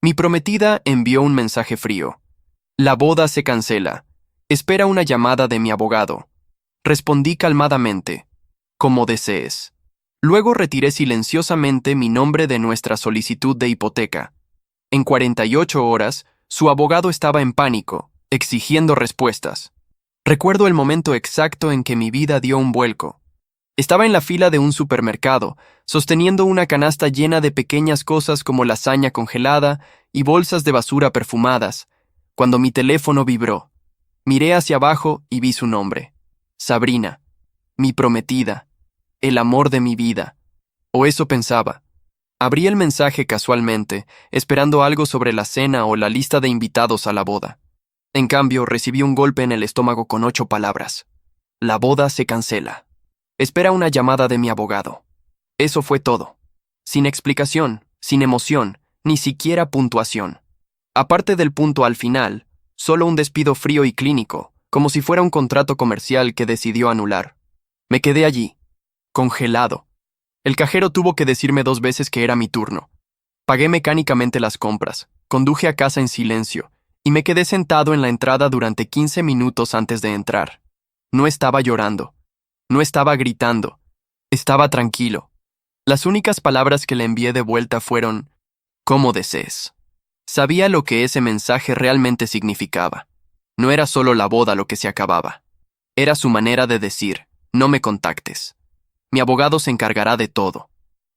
Mi prometida envió un mensaje frío. La boda se cancela. Espera una llamada de mi abogado. Respondí calmadamente, como desees. Luego retiré silenciosamente mi nombre de nuestra solicitud de hipoteca. En 48 horas, su abogado estaba en pánico, exigiendo respuestas. Recuerdo el momento exacto en que mi vida dio un vuelco. Estaba en la fila de un supermercado, sosteniendo una canasta llena de pequeñas cosas como lasaña congelada y bolsas de basura perfumadas, cuando mi teléfono vibró. Miré hacia abajo y vi su nombre. Sabrina, mi prometida, el amor de mi vida. O eso pensaba. Abrí el mensaje casualmente, esperando algo sobre la cena o la lista de invitados a la boda. En cambio, recibí un golpe en el estómago con 8 palabras. La boda se cancela. Espera una llamada de mi abogado. Eso fue todo. Sin explicación, sin emoción, ni siquiera puntuación. Aparte del punto al final, solo un despido frío y clínico, como si fuera un contrato comercial que decidió anular. Me quedé allí, congelado. El cajero tuvo que decirme 2 veces que era mi turno. Pagué mecánicamente las compras, conduje a casa en silencio, y me quedé sentado en la entrada durante 15 minutos antes de entrar. No estaba llorando. No estaba gritando. Estaba tranquilo. Las únicas palabras que le envié de vuelta fueron, «¿Cómo desees?». Sabía lo que ese mensaje realmente significaba. No era solo la boda lo que se acababa. Era su manera de decir, «No me contactes. Mi abogado se encargará de todo».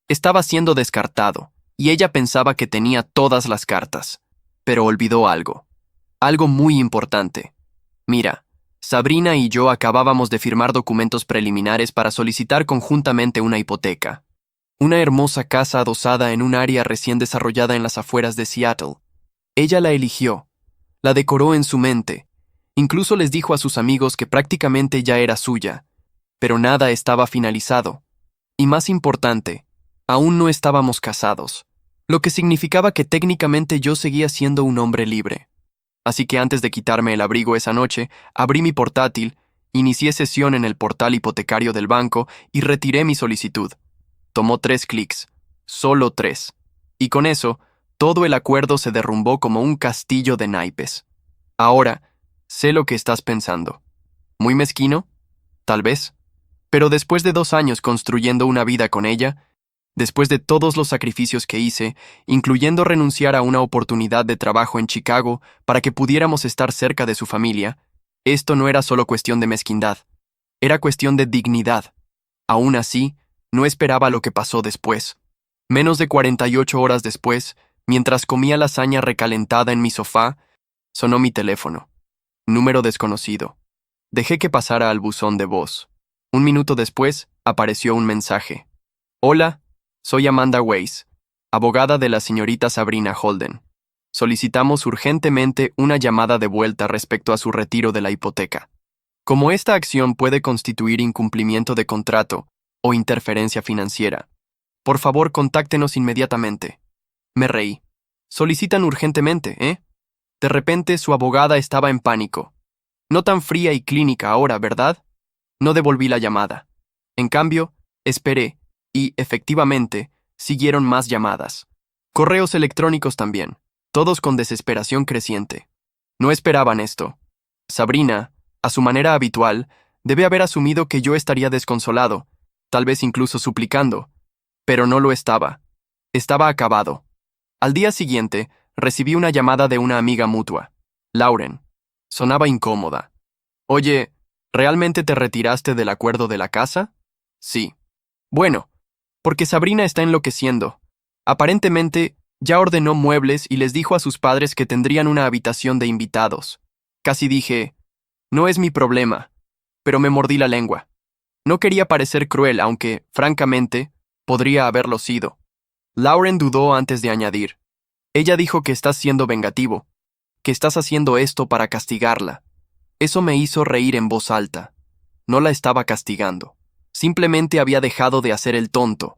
Estaba siendo descartado, y ella pensaba que tenía todas las cartas. Pero olvidó algo. Algo muy importante. Mira, Sabrina y yo acabábamos de firmar documentos preliminares para solicitar conjuntamente una hipoteca. Una hermosa casa adosada en un área recién desarrollada en las afueras de Seattle. Ella la eligió, la decoró en su mente, incluso les dijo a sus amigos que prácticamente ya era suya, pero nada estaba finalizado. Y más importante, aún no estábamos casados, lo que significaba que técnicamente yo seguía siendo un hombre libre. Así que antes de quitarme el abrigo esa noche, abrí mi portátil, inicié sesión en el portal hipotecario del banco y retiré mi solicitud. Tomó 3 clics, solo 3. Y con eso, todo el acuerdo se derrumbó como un castillo de naipes. Ahora, sé lo que estás pensando. ¿Muy mezquino? Tal vez. Pero después de 2 años construyendo una vida con ella, después de todos los sacrificios que hice, incluyendo renunciar a una oportunidad de trabajo en Chicago para que pudiéramos estar cerca de su familia, esto no era solo cuestión de mezquindad, era cuestión de dignidad. Aún así, no esperaba lo que pasó después. Menos de 48 horas después, mientras comía lasaña recalentada en mi sofá, sonó mi teléfono. Número desconocido. Dejé que pasara al buzón de voz. 1 minuto después, apareció un mensaje. Hola, soy Amanda Weiss, abogada de la señorita Sabrina Holden. Solicitamos urgentemente una llamada de vuelta respecto a su retiro de la hipoteca. Como esta acción puede constituir incumplimiento de contrato o interferencia financiera, por favor contáctenos inmediatamente. Me reí. Solicitan urgentemente, ¿eh? De repente su abogada estaba en pánico. No tan fría y clínica ahora, ¿verdad? No devolví la llamada. En cambio, esperé, y, efectivamente, siguieron más llamadas. Correos electrónicos también, todos con desesperación creciente. No esperaban esto. Sabrina, a su manera habitual, debe haber asumido que yo estaría desconsolado, tal vez incluso suplicando, pero no lo estaba. Estaba acabado. Al día siguiente, recibí una llamada de una amiga mutua, Lauren. Sonaba incómoda. Oye, ¿realmente te retiraste del acuerdo de la casa? Sí. Bueno, porque Sabrina está enloqueciendo. Aparentemente, ya ordenó muebles y les dijo a sus padres que tendrían una habitación de invitados. Casi dije, no es mi problema, pero me mordí la lengua. No quería parecer cruel, aunque, francamente, podría haberlo sido. Lauren dudó antes de añadir. Ella dijo que estás siendo vengativo, que estás haciendo esto para castigarla. Eso me hizo reír en voz alta. No la estaba castigando. Simplemente había dejado de hacer el tonto.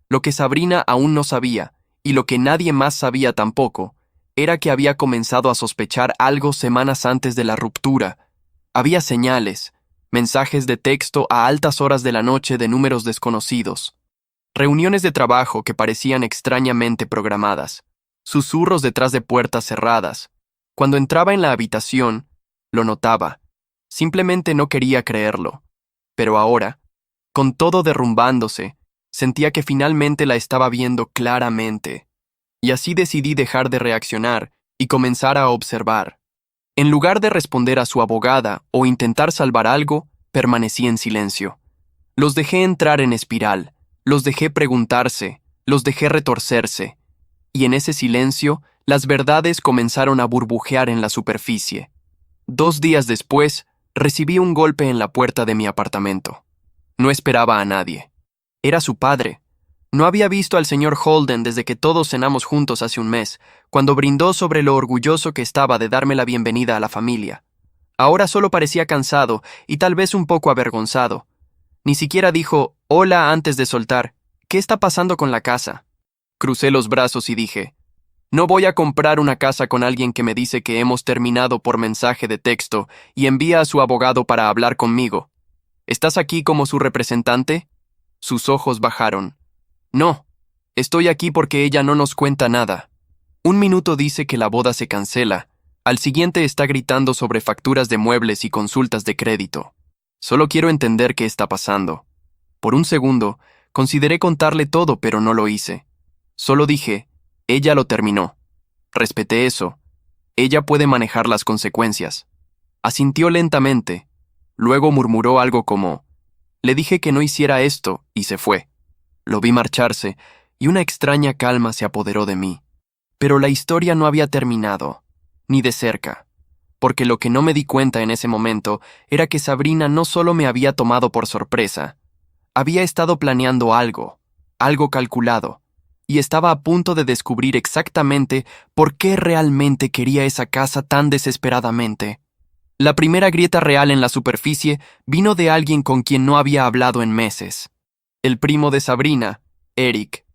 Lo que Sabrina aún no sabía, y lo que nadie más sabía tampoco, era que había comenzado a sospechar algo semanas antes de la ruptura. Había señales, mensajes de texto a altas horas de la noche de números desconocidos, reuniones de trabajo que parecían extrañamente programadas, susurros detrás de puertas cerradas. Cuando entraba en la habitación, lo notaba. Simplemente no quería creerlo. Pero ahora, con todo derrumbándose, sentía que finalmente la estaba viendo claramente. Y así decidí dejar de reaccionar y comenzar a observar. En lugar de responder a su abogada o intentar salvar algo, permanecí en silencio. Los dejé entrar en espiral, los dejé preguntarse, los dejé retorcerse. Y en ese silencio, las verdades comenzaron a burbujear en la superficie. 2 días después, recibí un golpe en la puerta de mi apartamento. No esperaba a nadie. Era su padre. No había visto al señor Holden desde que todos cenamos juntos hace un mes, cuando brindó sobre lo orgulloso que estaba de darme la bienvenida a la familia. Ahora solo parecía cansado y tal vez un poco avergonzado. Ni siquiera dijo hola antes de soltar. ¿Qué está pasando con la casa? Crucé los brazos y dije, no voy a comprar una casa con alguien que me dice que hemos terminado por mensaje de texto y envía a su abogado para hablar conmigo. ¿Estás aquí como su representante? Sus ojos bajaron. No, estoy aquí porque ella no nos cuenta nada. Un minuto dice que la boda se cancela, al siguiente está gritando sobre facturas de muebles y consultas de crédito. Solo quiero entender qué está pasando. Por un segundo, consideré contarle todo, pero no lo hice. Solo dije, ella lo terminó. Respeté eso. Ella puede manejar las consecuencias. Asintió lentamente. Luego murmuró algo como, le dije que no hiciera esto, y se fue. Lo vi marcharse, y una extraña calma se apoderó de mí. Pero la historia no había terminado, ni de cerca, porque lo que no me di cuenta en ese momento era que Sabrina no solo me había tomado por sorpresa, había estado planeando algo calculado, y estaba a punto de descubrir exactamente por qué realmente quería esa casa tan desesperadamente. La primera grieta real en la superficie vino de alguien con quien no había hablado en meses. El primo de Sabrina, Eric.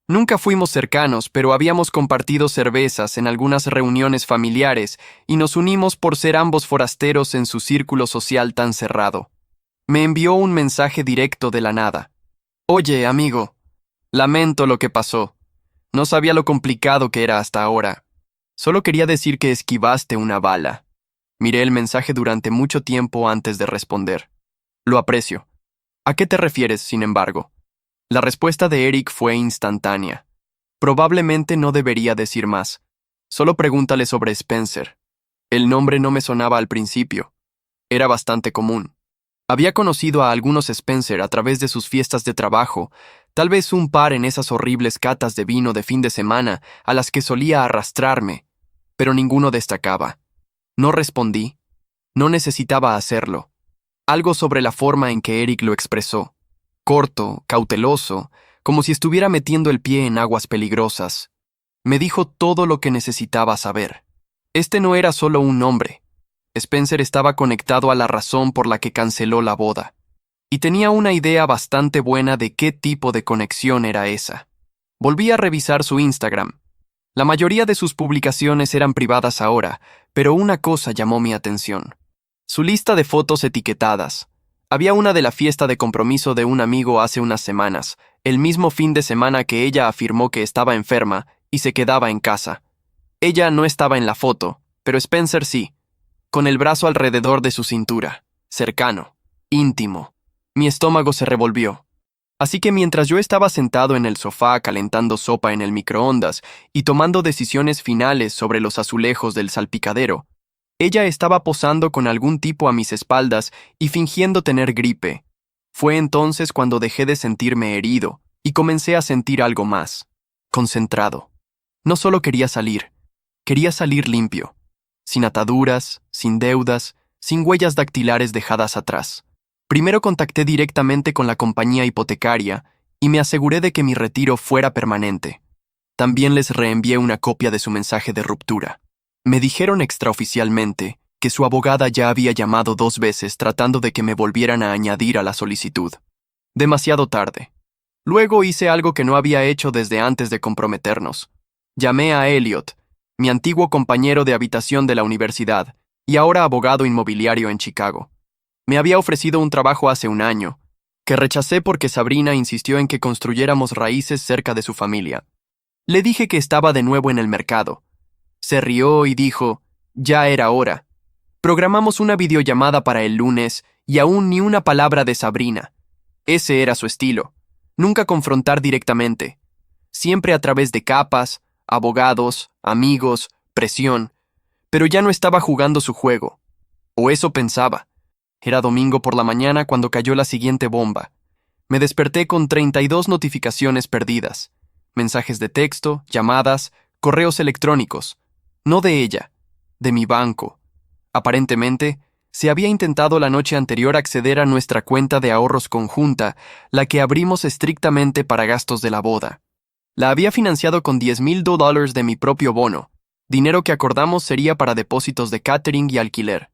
Nunca fuimos cercanos, pero habíamos compartido cervezas en algunas reuniones familiares y nos unimos por ser ambos forasteros en su círculo social tan cerrado. Me envió un mensaje directo de la nada. Oye, amigo, lamento lo que pasó. No sabía lo complicado que era hasta ahora. Solo quería decir que esquivaste una bala. Miré el mensaje durante mucho tiempo antes de responder. Lo aprecio. ¿A qué te refieres, sin embargo? La respuesta de Eric fue instantánea. Probablemente no debería decir más. Solo pregúntale sobre Spencer. El nombre no me sonaba al principio. Era bastante común. Había conocido a algunos Spencer a través de sus fiestas de trabajo, tal vez un par en esas horribles catas de vino de fin de semana a las que solía arrastrarme, pero ninguno destacaba. No respondí. No necesitaba hacerlo. Algo sobre la forma en que Eric lo expresó. Corto, cauteloso, como si estuviera metiendo el pie en aguas peligrosas. Me dijo todo lo que necesitaba saber. Este no era solo un nombre. Spencer estaba conectado a la razón por la que canceló la boda. Y tenía una idea bastante buena de qué tipo de conexión era esa. Volví a revisar su Instagram. La mayoría de sus publicaciones eran privadas ahora, pero una cosa llamó mi atención. Su lista de fotos etiquetadas. Había una de la fiesta de compromiso de un amigo hace unas semanas, el mismo fin de semana que ella afirmó que estaba enferma y se quedaba en casa. Ella no estaba en la foto, pero Spencer sí, con el brazo alrededor de su cintura, cercano, íntimo. Mi estómago se revolvió. Así que mientras yo estaba sentado en el sofá calentando sopa en el microondas y tomando decisiones finales sobre los azulejos del salpicadero, ella estaba posando con algún tipo a mis espaldas y fingiendo tener gripe. Fue entonces cuando dejé de sentirme herido y comencé a sentir algo más, concentrado. No solo quería salir limpio, sin ataduras, sin deudas, sin huellas dactilares dejadas atrás. Primero contacté directamente con la compañía hipotecaria y me aseguré de que mi retiro fuera permanente. También les reenvié una copia de su mensaje de ruptura. Me dijeron extraoficialmente que su abogada ya había llamado 2 veces tratando de que me volvieran a añadir a la solicitud. Demasiado tarde. Luego hice algo que no había hecho desde antes de comprometernos. Llamé a Elliot, mi antiguo compañero de habitación de la universidad, y ahora abogado inmobiliario en Chicago. Me había ofrecido un trabajo hace un año, que rechacé porque Sabrina insistió en que construyéramos raíces cerca de su familia. Le dije que estaba de nuevo en el mercado. Se rió y dijo, ya era hora. Programamos una videollamada para el lunes y aún ni una palabra de Sabrina. Ese era su estilo. Nunca confrontar directamente. Siempre a través de capas, abogados, amigos, presión. Pero ya no estaba jugando su juego. O eso pensaba. Era domingo por la mañana cuando cayó la siguiente bomba. Me desperté con 32 notificaciones perdidas. Mensajes de texto, llamadas, correos electrónicos. No de ella, de mi banco. Aparentemente, se había intentado la noche anterior acceder a nuestra cuenta de ahorros conjunta, la que abrimos estrictamente para gastos de la boda. La había financiado con $10,000 de mi propio bono, dinero que acordamos sería para depósitos de catering y alquiler.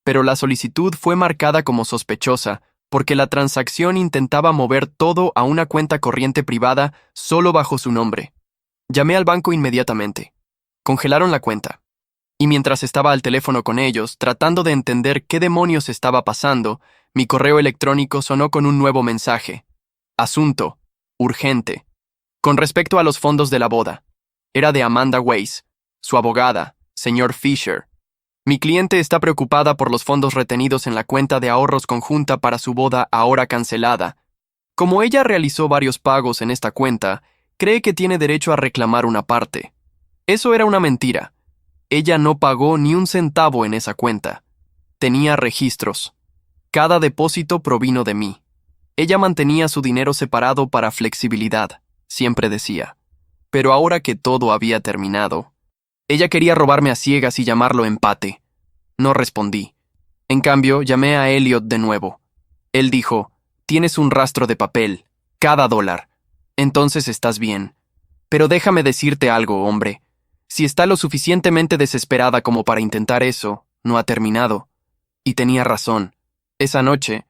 Pero la solicitud fue marcada como sospechosa, porque la transacción intentaba mover todo a una cuenta corriente privada solo bajo su nombre. Llamé al banco inmediatamente. Congelaron la cuenta. Y mientras estaba al teléfono con ellos, tratando de entender qué demonios estaba pasando, mi correo electrónico sonó con un nuevo mensaje. Asunto. Urgente. Con respecto a los fondos de la boda. Era de Amanda Weiss, su abogada, señor Fisher. Mi cliente está preocupada por los fondos retenidos en la cuenta de ahorros conjunta para su boda ahora cancelada. Como ella realizó varios pagos en esta cuenta, cree que tiene derecho a reclamar una parte. Eso era una mentira. Ella no pagó ni un centavo en esa cuenta. Tenía registros. Cada depósito provino de mí. Ella mantenía su dinero separado para flexibilidad, siempre decía. Pero ahora que todo había terminado, ella quería robarme a ciegas y llamarlo empate. No respondí. En cambio, llamé a Elliot de nuevo. Él dijo, tienes un rastro de papel, cada $1. Entonces estás bien. Pero déjame decirte algo, hombre. Si está lo suficientemente desesperada como para intentar eso, no ha terminado. Y tenía razón. Esa noche,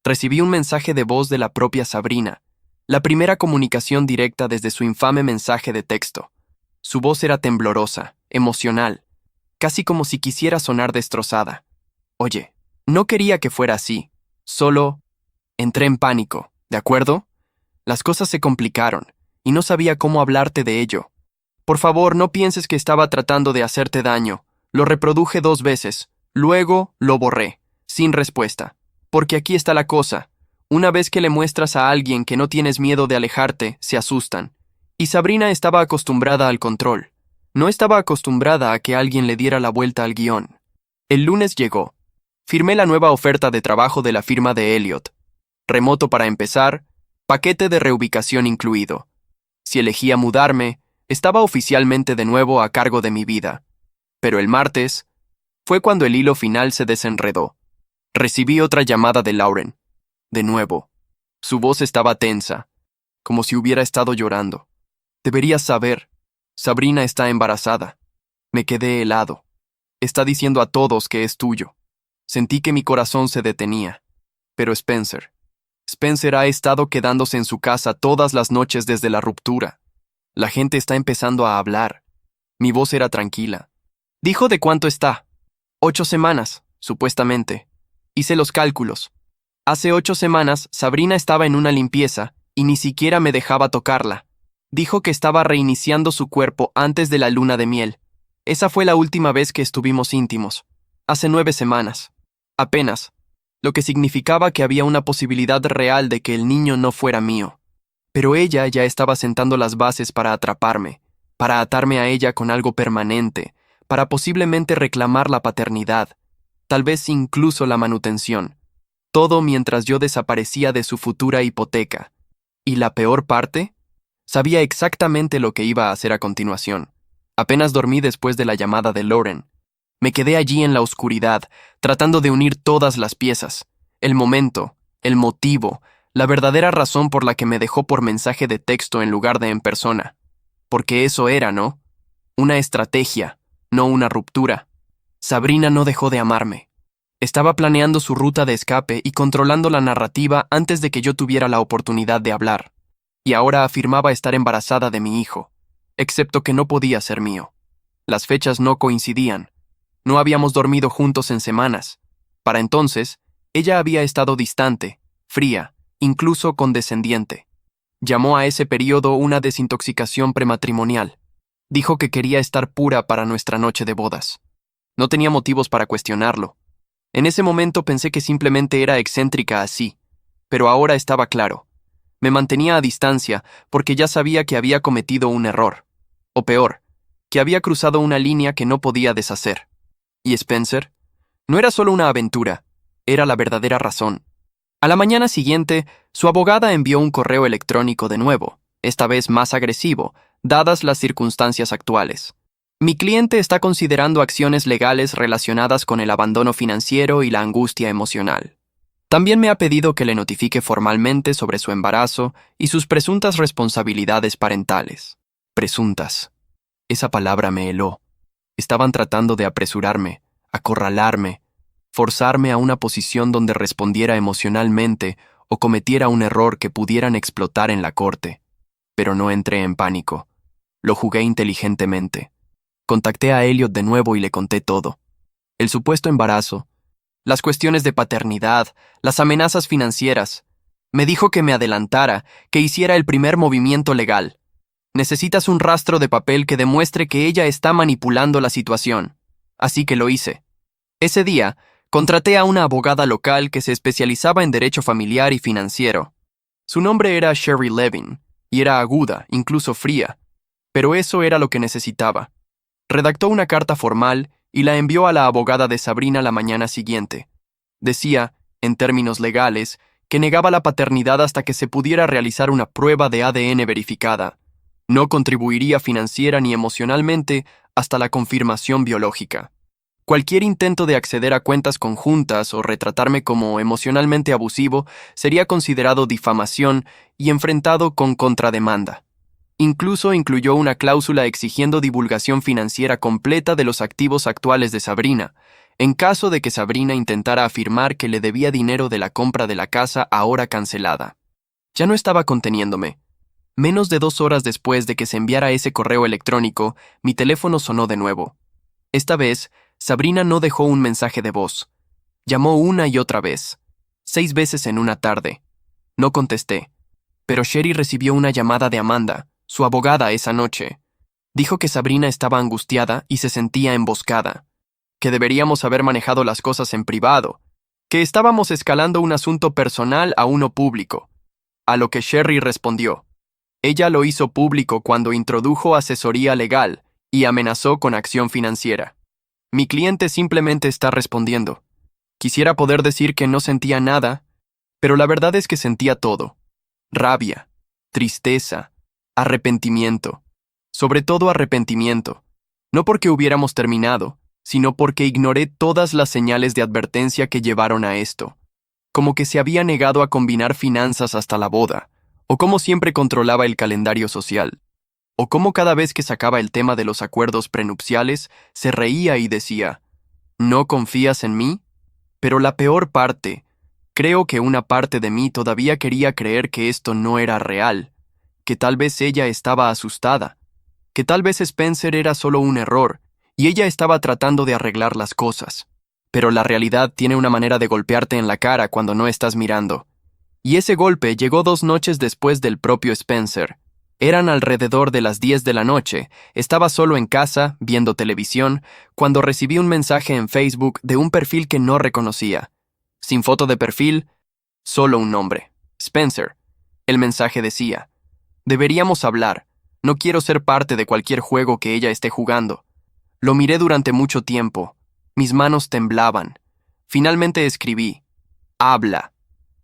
recibí un mensaje de voz de la propia Sabrina, la primera comunicación directa desde su infame mensaje de texto. Su voz era temblorosa, emocional, casi como si quisiera sonar destrozada. Oye, no quería que fuera así, solo entré en pánico, ¿de acuerdo? Las cosas se complicaron, y no sabía cómo hablarte de ello. Por favor, no pienses que estaba tratando de hacerte daño. Lo reproduje 2 veces, luego lo borré, sin respuesta. Porque aquí está la cosa. Una vez que le muestras a alguien que no tienes miedo de alejarte, se asustan. Y Sabrina estaba acostumbrada al control. No estaba acostumbrada a que alguien le diera la vuelta al guión. El lunes llegó. Firmé la nueva oferta de trabajo de la firma de Elliot. Remoto para empezar, paquete de reubicación incluido. Si elegía mudarme, estaba oficialmente de nuevo a cargo de mi vida. Pero el martes fue cuando el hilo final se desenredó. Recibí otra llamada de Lauren. De nuevo. Su voz estaba tensa, como si hubiera estado llorando. Deberías saber. Sabrina está embarazada. Me quedé helado. Está diciendo a todos que es tuyo. Sentí que mi corazón se detenía. Pero Spencer ha estado quedándose en su casa todas las noches desde la ruptura. La gente está empezando a hablar. Mi voz era tranquila. Dijo de cuánto está. 8 semanas, supuestamente. Hice los cálculos. Hace 8 semanas, Sabrina estaba en una limpieza y ni siquiera me dejaba tocarla. Dijo que estaba reiniciando su cuerpo antes de la luna de miel. Esa fue la última vez que estuvimos íntimos. Hace 9 semanas. Apenas. Lo que significaba que había una posibilidad real de que el niño no fuera mío. Pero ella ya estaba sentando las bases para atraparme, para atarme a ella con algo permanente, para posiblemente reclamar la paternidad, tal vez incluso la manutención. Todo mientras yo desaparecía de su futura hipoteca. ¿Y la peor parte? Sabía exactamente lo que iba a hacer a continuación. Apenas dormí después de la llamada de Lauren. Me quedé allí en la oscuridad, tratando de unir todas las piezas. El momento, el motivo, la verdadera razón por la que me dejó por mensaje de texto en lugar de en persona. Porque eso era, ¿no? Una estrategia, no una ruptura. Sabrina no dejó de amarme. Estaba planeando su ruta de escape y controlando la narrativa antes de que yo tuviera la oportunidad de hablar. Y ahora afirmaba estar embarazada de mi hijo, excepto que no podía ser mío. Las fechas no coincidían. No habíamos dormido juntos en semanas. Para entonces, ella había estado distante, fría, incluso condescendiente. Llamó a ese periodo una desintoxicación prematrimonial. Dijo que quería estar pura para nuestra noche de bodas. No tenía motivos para cuestionarlo. En ese momento pensé que simplemente era excéntrica así, pero ahora estaba claro. Me mantenía a distancia porque ya sabía que había cometido un error. O peor, que había cruzado una línea que no podía deshacer. ¿Y Spencer? No era solo una aventura, era la verdadera razón. A la mañana siguiente, su abogada envió un correo electrónico de nuevo, esta vez más agresivo, dadas las circunstancias actuales. Mi cliente está considerando acciones legales relacionadas con el abandono financiero y la angustia emocional. También me ha pedido que le notifique formalmente sobre su embarazo y sus presuntas responsabilidades parentales. Presuntas. Esa palabra me heló. Estaban tratando de apresurarme, acorralarme, forzarme a una posición donde respondiera emocionalmente o cometiera un error que pudieran explotar en la corte. Pero no entré en pánico. Lo jugué inteligentemente. Contacté a Elliot de nuevo y le conté todo. El supuesto embarazo, las cuestiones de paternidad, las amenazas financieras. Me dijo que me adelantara, que hiciera el primer movimiento legal. Necesitas un rastro de papel que demuestre que ella está manipulando la situación. Así que lo hice. Ese día, contraté a una abogada local que se especializaba en derecho familiar y financiero. Su nombre era Sherry Levin, y era aguda, incluso fría. Pero eso era lo que necesitaba. Redactó una carta formal y la envió a la abogada de Sabrina la mañana siguiente. Decía, en términos legales, que negaba la paternidad hasta que se pudiera realizar una prueba de ADN verificada. No contribuiría financiera ni emocionalmente hasta la confirmación biológica. Cualquier intento de acceder a cuentas conjuntas o retratarme como emocionalmente abusivo sería considerado difamación y enfrentado con contrademanda. Incluso incluyó una cláusula exigiendo divulgación financiera completa de los activos actuales de Sabrina, en caso de que Sabrina intentara afirmar que le debía dinero de la compra de la casa ahora cancelada. Ya no estaba conteniéndome. Menos de 2 horas después de que se enviara ese correo electrónico, mi teléfono sonó de nuevo. Esta vez, Sabrina no dejó un mensaje de voz. Llamó una y otra vez, 6 veces en una tarde. No contesté, pero Sherry recibió una llamada de Amanda, su abogada, esa noche. Dijo que Sabrina estaba angustiada y se sentía emboscada, que deberíamos haber manejado las cosas en privado, que estábamos escalando un asunto personal a uno público. A lo que Sherry respondió. Ella lo hizo público cuando introdujo asesoría legal y amenazó con acción financiera. Mi cliente simplemente está respondiendo. Quisiera poder decir que no sentía nada, pero la verdad es que sentía todo. Rabia, tristeza, arrepentimiento. Sobre todo arrepentimiento. No porque hubiéramos terminado, sino porque ignoré todas las señales de advertencia que llevaron a esto. Como que se había negado a combinar finanzas hasta la boda, o cómo siempre controlaba el calendario social, o cómo cada vez que sacaba el tema de los acuerdos prenupciales, se reía y decía, ¿no confías en mí? Pero la peor parte, creo que una parte de mí todavía quería creer que esto no era real, que tal vez ella estaba asustada, que tal vez Spencer era solo un error, y ella estaba tratando de arreglar las cosas. Pero la realidad tiene una manera de golpearte en la cara cuando no estás mirando. Y ese golpe llegó 2 noches después del propio Spencer. Eran alrededor de las 10 de la noche, estaba solo en casa, viendo televisión, cuando recibí un mensaje en Facebook de un perfil que no reconocía. Sin foto de perfil, solo un nombre. Spencer. El mensaje decía, deberíamos hablar, no quiero ser parte de cualquier juego que ella esté jugando. Lo miré durante mucho tiempo, mis manos temblaban. Finalmente escribí, habla.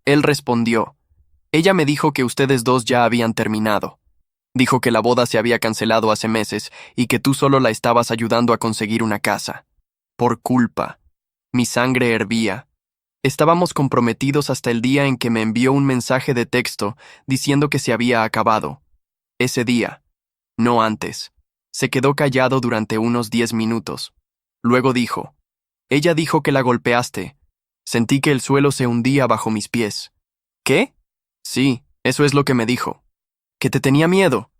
Él respondió, ella me dijo que ustedes dos ya habían terminado. Dijo que la boda se había cancelado hace meses y que tú solo la estabas ayudando a conseguir una casa. Por culpa. Mi sangre hervía. Estábamos comprometidos hasta el día en que me envió un mensaje de texto diciendo que se había acabado. Ese día, no antes, se quedó callado durante unos 10 minutos. Luego dijo, ella dijo que la golpeaste. Sentí que el suelo se hundía bajo mis pies. ¿Qué? Sí, eso es lo que me dijo. Que te tenía miedo,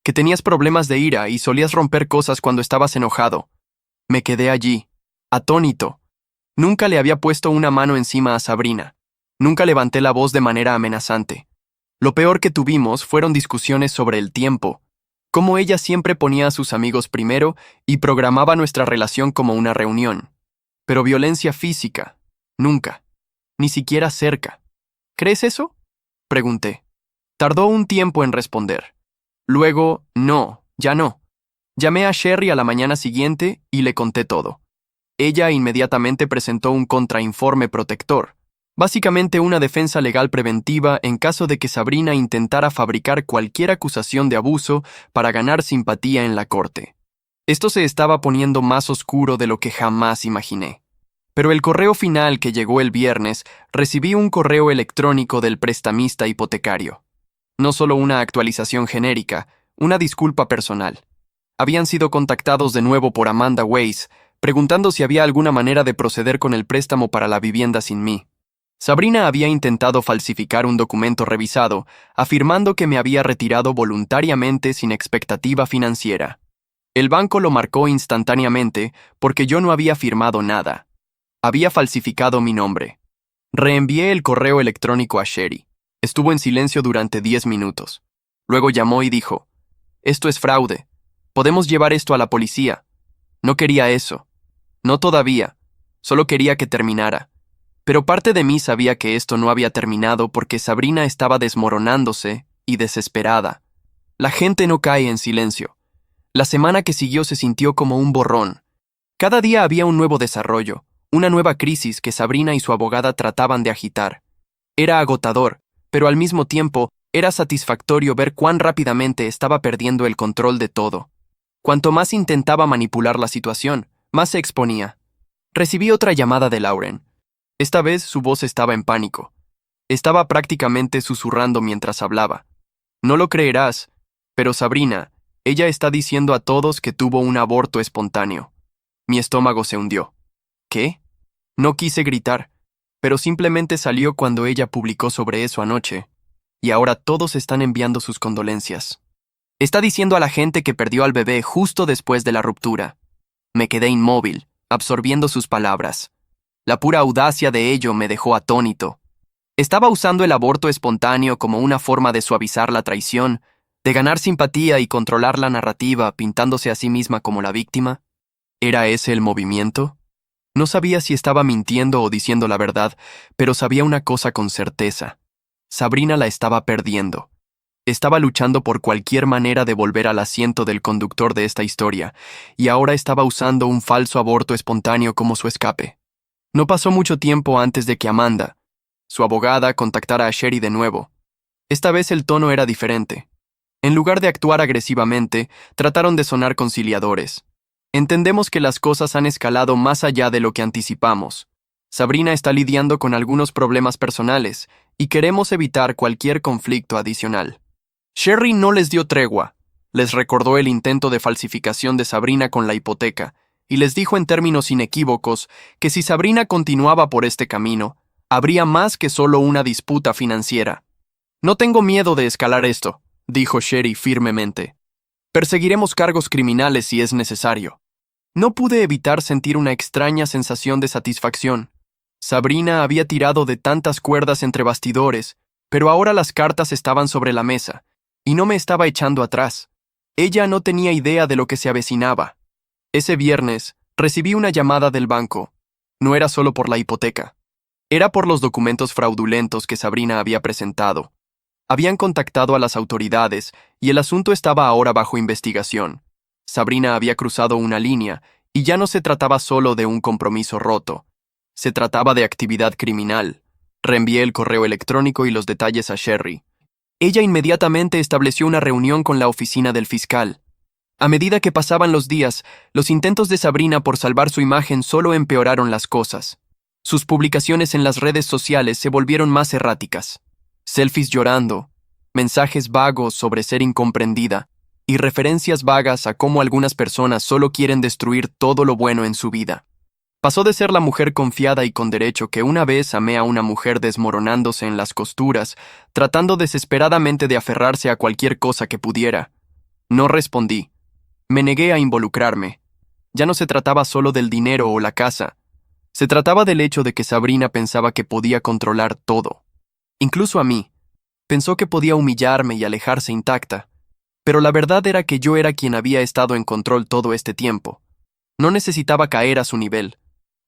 que tenías problemas de ira y solías romper cosas cuando estabas enojado. Me quedé allí, atónito. Nunca le había puesto una mano encima a Sabrina. Nunca levanté la voz de manera amenazante. Lo peor que tuvimos fueron discusiones sobre el tiempo, cómo ella siempre ponía a sus amigos primero y programaba nuestra relación como una reunión. Pero violencia física, nunca, ni siquiera cerca. ¿Crees eso? Pregunté. Tardó un tiempo en responder. Luego, no, ya no. Llamé a Sherry a la mañana siguiente y le conté todo. Ella inmediatamente presentó un contrainforme protector, básicamente una defensa legal preventiva en caso de que Sabrina intentara fabricar cualquier acusación de abuso para ganar simpatía en la corte. Esto se estaba poniendo más oscuro de lo que jamás imaginé. Pero el correo final que llegó el viernes, recibí un correo electrónico del prestamista hipotecario. No solo una actualización genérica, una disculpa personal. Habían sido contactados de nuevo por Amanda Weiss, preguntando si había alguna manera de proceder con el préstamo para la vivienda sin mí. Sabrina había intentado falsificar un documento revisado, afirmando que me había retirado voluntariamente sin expectativa financiera. El banco lo marcó instantáneamente porque yo no había firmado nada. Había falsificado mi nombre. Reenvié el correo electrónico a Sherry. Estuvo en silencio durante 10 minutos. Luego llamó y dijo, «Esto es fraude. Podemos llevar esto a la policía». No quería eso. No todavía. Solo quería que terminara. Pero parte de mí sabía que esto no había terminado porque Sabrina estaba desmoronándose y desesperada. La gente no cae en silencio. La semana que siguió se sintió como un borrón. Cada día había un nuevo desarrollo, una nueva crisis que Sabrina y su abogada trataban de agitar. Era agotador, pero al mismo tiempo era satisfactorio ver cuán rápidamente estaba perdiendo el control de todo. Cuanto más intentaba manipular la situación, más se exponía. Recibí otra llamada de Lauren. Esta vez su voz estaba en pánico. Estaba prácticamente susurrando mientras hablaba. No lo creerás, pero Sabrina, ella está diciendo a todos que tuvo un aborto espontáneo. Mi estómago se hundió. ¿Qué? No quise gritar, pero simplemente salió cuando ella publicó sobre eso anoche. Y ahora todos están enviando sus condolencias. Está diciendo a la gente que perdió al bebé justo después de la ruptura. Me quedé inmóvil, absorbiendo sus palabras. La pura audacia de ello me dejó atónito. Estaba usando el aborto espontáneo como una forma de suavizar la traición, de ganar simpatía y controlar la narrativa, pintándose a sí misma como la víctima. ¿Era ese el movimiento? No sabía si estaba mintiendo o diciendo la verdad, pero sabía una cosa con certeza. Sabrina la estaba perdiendo. Estaba luchando por cualquier manera de volver al asiento del conductor de esta historia, y ahora estaba usando un falso aborto espontáneo como su escape. No pasó mucho tiempo antes de que Amanda, su abogada, contactara a Sherry de nuevo. Esta vez el tono era diferente. En lugar de actuar agresivamente, trataron de sonar conciliadores. Entendemos que las cosas han escalado más allá de lo que anticipamos. Sabrina está lidiando con algunos problemas personales y queremos evitar cualquier conflicto adicional. Sherry no les dio tregua. Les recordó el intento de falsificación de Sabrina con la hipoteca y les dijo en términos inequívocos que si Sabrina continuaba por este camino, habría más que solo una disputa financiera. No tengo miedo de escalar esto, dijo Sherry firmemente. Perseguiremos cargos criminales si es necesario. No pude evitar sentir una extraña sensación de satisfacción. Sabrina había tirado de tantas cuerdas entre bastidores, pero ahora las cartas estaban sobre la mesa, y no me estaba echando atrás. Ella no tenía idea de lo que se avecinaba. Ese viernes, recibí una llamada del banco. No era solo por la hipoteca. Era por los documentos fraudulentos que Sabrina había presentado. Habían contactado a las autoridades y el asunto estaba ahora bajo investigación. Sabrina había cruzado una línea y ya no se trataba solo de un compromiso roto. Se trataba de actividad criminal. Reenvié el correo electrónico y los detalles a Sherry. Ella inmediatamente estableció una reunión con la oficina del fiscal. A medida que pasaban los días, los intentos de Sabrina por salvar su imagen solo empeoraron las cosas. Sus publicaciones en las redes sociales se volvieron más erráticas. Selfies llorando, mensajes vagos sobre ser incomprendida y referencias vagas a cómo algunas personas solo quieren destruir todo lo bueno en su vida. Pasó de ser la mujer confiada y con derecho que una vez amé a una mujer desmoronándose en las costuras, tratando desesperadamente de aferrarse a cualquier cosa que pudiera. No respondí. Me negué a involucrarme. Ya no se trataba solo del dinero o la casa. Se trataba del hecho de que Sabrina pensaba que podía controlar todo. Incluso a mí. Pensó que podía humillarme y alejarse intacta, pero la verdad era que yo era quien había estado en control todo este tiempo. No necesitaba caer a su nivel,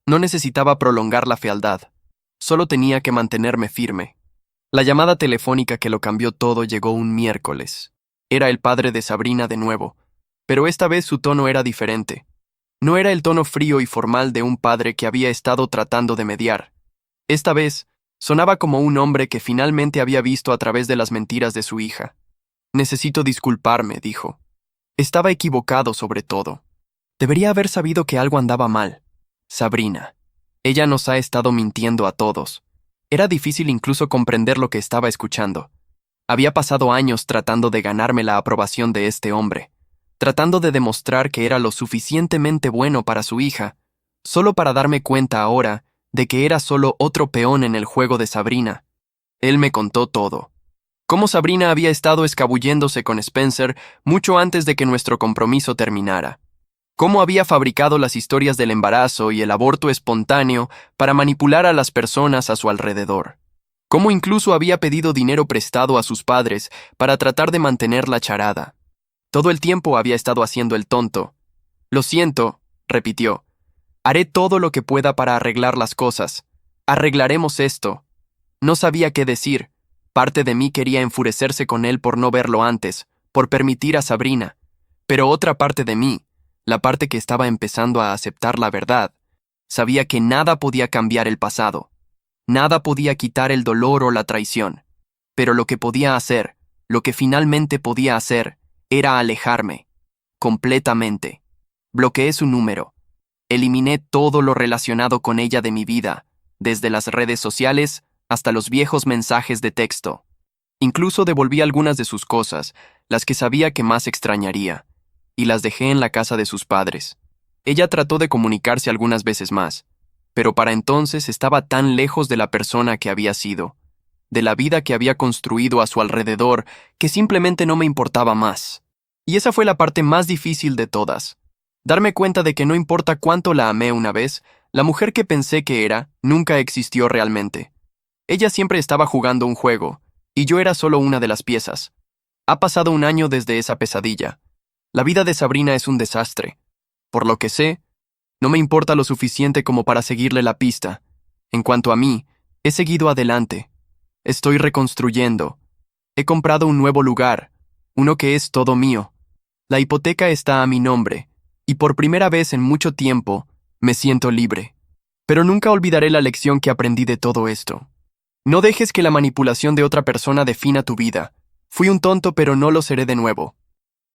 no necesitaba prolongar la fealdad, solo tenía que mantenerme firme. La llamada telefónica que lo cambió todo llegó un miércoles. Era el padre de Sabrina de nuevo, pero esta vez su tono era diferente. No era el tono frío y formal de un padre que había estado tratando de mediar. Esta vez, sonaba como un hombre que finalmente había visto a través de las mentiras de su hija. Necesito disculparme, dijo. Estaba equivocado sobre todo. Debería haber sabido que algo andaba mal. Sabrina. Ella nos ha estado mintiendo a todos. Era difícil incluso comprender lo que estaba escuchando. Había pasado años tratando de ganarme la aprobación de este hombre, tratando de demostrar que era lo suficientemente bueno para su hija, solo para darme cuenta ahora de que era solo otro peón en el juego de Sabrina. Él me contó todo. Cómo Sabrina había estado escabulléndose con Spencer mucho antes de que nuestro compromiso terminara. Cómo había fabricado las historias del embarazo y el aborto espontáneo para manipular a las personas a su alrededor. Cómo incluso había pedido dinero prestado a sus padres para tratar de mantener la charada. Todo el tiempo había estado haciendo el tonto. Lo siento, repitió. Haré todo lo que pueda para arreglar las cosas. Arreglaremos esto. No sabía qué decir. Parte de mí quería enfurecerse con él por no verlo antes, por permitir a Sabrina. Pero otra parte de mí, la parte que estaba empezando a aceptar la verdad, sabía que nada podía cambiar el pasado. Nada podía quitar el dolor o la traición. Pero lo que podía hacer, lo que finalmente podía hacer, era alejarme. Completamente. Bloqueé su número. Eliminé todo lo relacionado con ella de mi vida, desde las redes sociales hasta los viejos mensajes de texto. Incluso devolví algunas de sus cosas, las que sabía que más extrañaría, y las dejé en la casa de sus padres. Ella trató de comunicarse algunas veces más, pero para entonces estaba tan lejos de la persona que había sido, de la vida que había construido a su alrededor, que simplemente no me importaba más. Y esa fue la parte más difícil de todas. Darme cuenta de que no importa cuánto la amé una vez, la mujer que pensé que era nunca existió realmente. Ella siempre estaba jugando un juego, y yo era solo una de las piezas. Ha pasado un año desde esa pesadilla. La vida de Sabrina es un desastre. Por lo que sé, no me importa lo suficiente como para seguirle la pista. En cuanto a mí, he seguido adelante. Estoy reconstruyendo. He comprado un nuevo lugar, uno que es todo mío. La hipoteca está a mi nombre, y por primera vez en mucho tiempo, me siento libre. Pero nunca olvidaré la lección que aprendí de todo esto. No dejes que la manipulación de otra persona defina tu vida. Fui un tonto, pero no lo seré de nuevo.